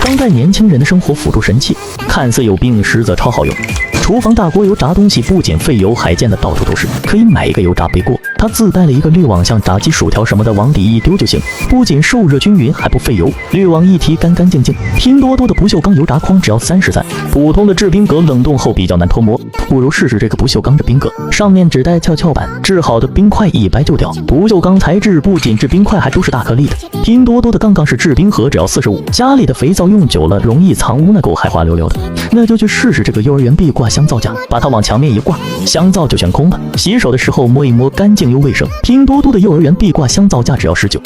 缸在年轻人的生活辅助神器，看似有病，实则超好用。厨房大锅油炸东西不仅费油，还溅得到处都是，可以买一个油炸背锅，它自带了一个滤网，像炸鸡、薯条什么的往底一丢就行，不仅受热均匀，还不费油。滤网一提，干干净净。拼多多的不锈钢油炸筐只要33，普通的制冰格冷冻后比较难脱模，不如试试这个不锈钢制冰格，上面只带跷板，制好的冰块一掰就掉。不锈钢材质不仅制冰块，还都是大颗粒的。拼多多的杠式制冰盒只要45，家里的肥皂用久了容易藏污，那狗还滑溜溜的，那就去试试这个幼儿园壁挂香皂架，把它往墙面一挂，香皂就悬空了。洗手的时候摸一摸，干净又卫生。拼多多的幼儿园壁挂香皂架只要19。